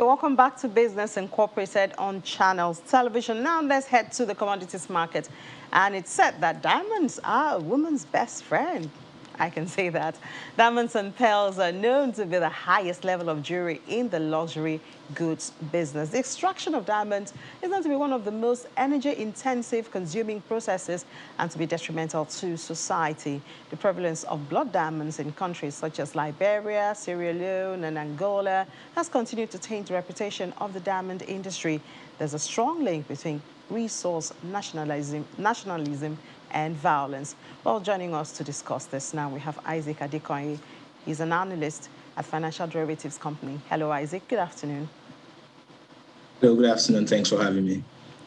Okay, welcome back to Business Incorporated on Channels Television. Now let's head to the commodities market. And it's said that diamonds are a woman's best friend. I can say that. Diamonds and pearls are known to be the highest level of jewelry in the luxury goods business. The extraction of diamonds is known to be one of the most energy-intensive consuming processes and to be detrimental to society. The prevalence of blood diamonds in countries such as Liberia, Sierra Leone, and Angola has continued to taint the reputation of the diamond industry. There's a strong link between resource nationalism and violence. Well, joining us to discuss this now, we have Isaac Adekoye. He's an analyst at Financial Derivatives Company. Hello, Isaac. Good afternoon. Hello, good afternoon. Thanks for having me.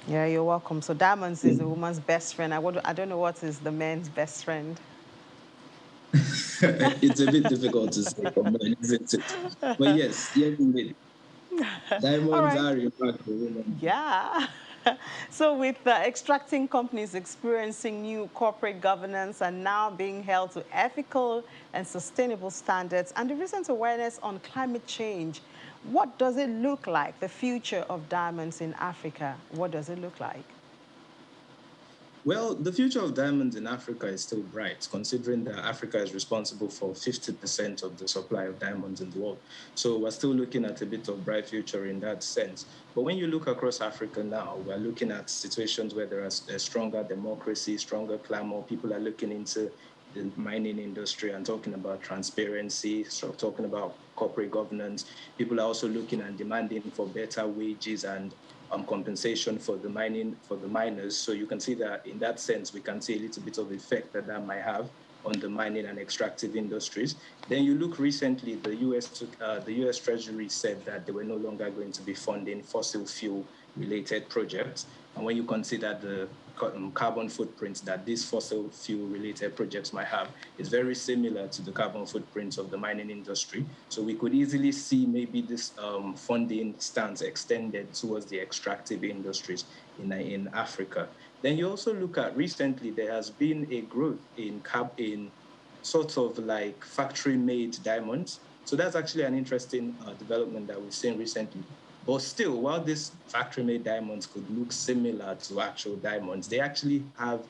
Yeah, you're welcome. So diamonds is the woman's best friend. I don't know what is the man's best friend. It's a bit difficult to say for men, isn't it? But yes, indeed. All Diamonds right. are in fact the woman. Yeah. So with extracting companies experiencing new corporate governance and now being held to ethical and sustainable standards and the recent awareness on climate change, what does it look like, the future of diamonds in Africa? What does it look like? Well, the future of diamonds in Africa is still bright, considering that Africa is responsible for 50% of the supply of diamonds in the world. So we're still looking at a bit of bright future in that sense. But when you look across Africa now, we're looking at situations where there is a stronger democracy, stronger clamor. People are looking into the mining industry and talking about transparency, so talking about corporate governance. People are also looking and demanding for better wages and compensation for the miners. So you can see that in that sense, we can see a little bit of effect that might have on the mining and extractive industries. Then you look recently, the U.S. Treasury said that they were no longer going to be funding fossil fuel related projects. And when you consider the carbon footprints that these fossil fuel related projects might have, is very similar to the carbon footprints of the mining industry. So we could easily see maybe this funding stance extended towards the extractive industries in Africa. Then you also look at recently, there has been a growth in sort of like factory-made diamonds. So that's actually an interesting development that we've seen recently. But still, while these factory-made diamonds could look similar to actual diamonds, they actually have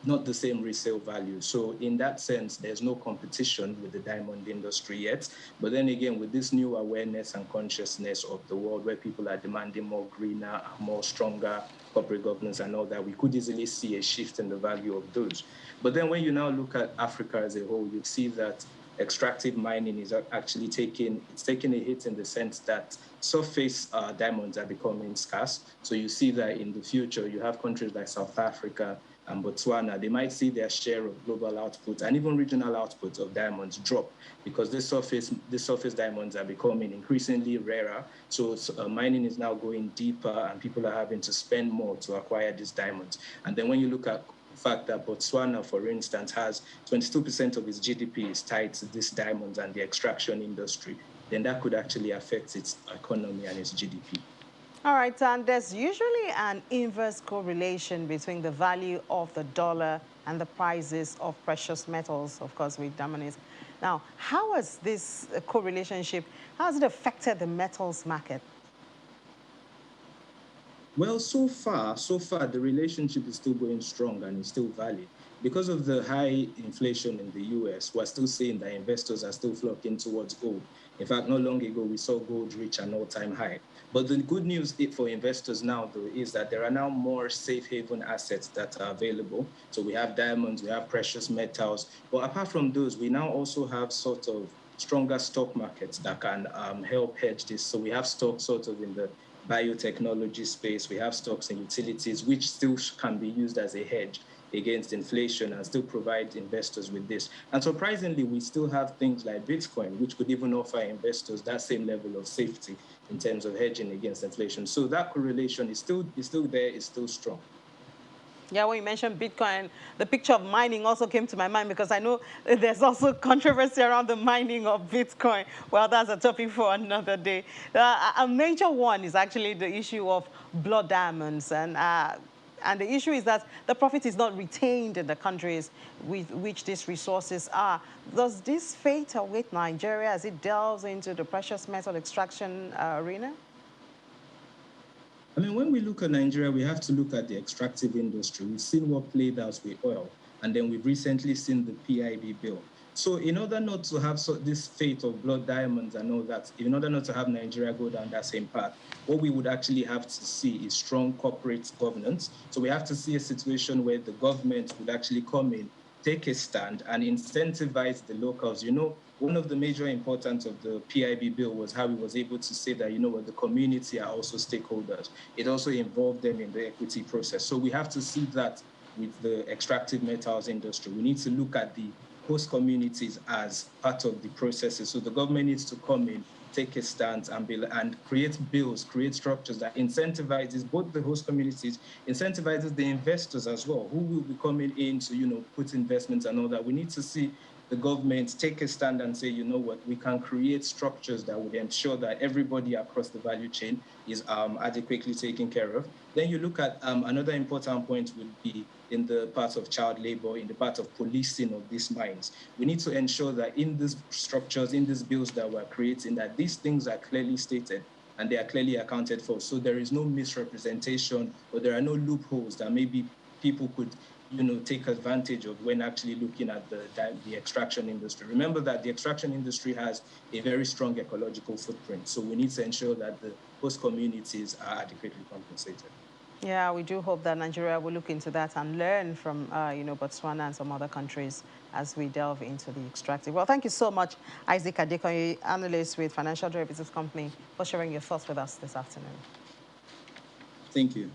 not the same resale value. So in that sense, there's no competition with the diamond industry yet. But then again, with this new awareness and consciousness of the world where people are demanding more greener, more stronger corporate governance and all that, we could easily see a shift in the value of those. But then when you now look at Africa as a whole, you see that extractive mining is actually taking a hit in the sense that surface diamonds are becoming scarce. So you see that in the future, you have countries like South Africa and Botswana, they might see their share of global output and even regional output of diamonds drop because the surface diamonds are becoming increasingly rarer. So mining is now going deeper and people are having to spend more to acquire these diamonds. And then when you look at the fact that Botswana, for instance, has 22% of its GDP is tied to these diamonds and the extraction industry, then that could actually affect its economy and its GDP. All right, and there's usually an inverse correlation between the value of the dollar and the prices of precious metals, of course, with diamonds. Now, how has this correlationship, how has it affected the metals market? Well, so far, the relationship is still going strong and is still valid. Because of the high inflation in the US, we're still seeing that investors are still flocking towards gold. In fact, not long ago, we saw gold reach an all-time high. But the good news for investors now, though, is that there are now more safe haven assets that are available. So we have diamonds, we have precious metals. But apart from those, we now also have sort of stronger stock markets that can help hedge this. So we have stocks sort of in the biotechnology space, we have stocks and utilities, which still can be used as a hedge against inflation and still provide investors with this. And surprisingly, we still have things like Bitcoin, which could even offer investors that same level of safety in terms of hedging against inflation. So that correlation is still there, is still strong. Yeah, when you mentioned Bitcoin, the picture of mining also came to my mind because I know there's also controversy around the mining of Bitcoin. Well, that's a topic for another day. A major one is actually the issue of blood diamonds. And the issue is that the profit is not retained in the countries with which these resources are. Does this fate await Nigeria as it delves into the precious metal extraction arena? I mean, when we look at Nigeria, we have to look at the extractive industry. We've seen what played out with oil, and then we've recently seen the PIB bill. So in order not to have this fate of blood diamonds and all that, in order not to have Nigeria go down that same path, what we would actually have to see is strong corporate governance. So we have to see a situation where the government would actually come in, take a stand, and incentivize the locals. You know, one of the major importance of the PIB bill was how it was able to say that, you know what, the community are also stakeholders. It also involved them in the equity process. So we have to see that with the extractive metals industry. We need to look at the host communities as part of the processes. So the government needs to come in, take a stance, and create bills, create structures that incentivizes both the host communities, incentivizes the investors as well, who will be coming in to, you know, put investments and all that. We need to see the government take a stand and say, you know what, we can create structures that would ensure that everybody across the value chain is adequately taken care of. Then you look at another important point would be in the part of child labor, in the part of policing of these mines. We need to ensure that in these structures, in these bills that we're creating, that these things are clearly stated and they are clearly accounted for. So there is no misrepresentation, or there are no loopholes that maybe people could, you know, take advantage of when actually looking at the extraction industry. Remember that the extraction industry has a very strong ecological footprint. So we need to ensure that the host communities are adequately compensated. Yeah, we do hope that Nigeria will look into that and learn from, Botswana and some other countries as we delve into the extractive. Well, thank you so much, Isaac Adekoye, analyst with Financial Derivatives Company, for sharing your thoughts with us this afternoon. Thank you.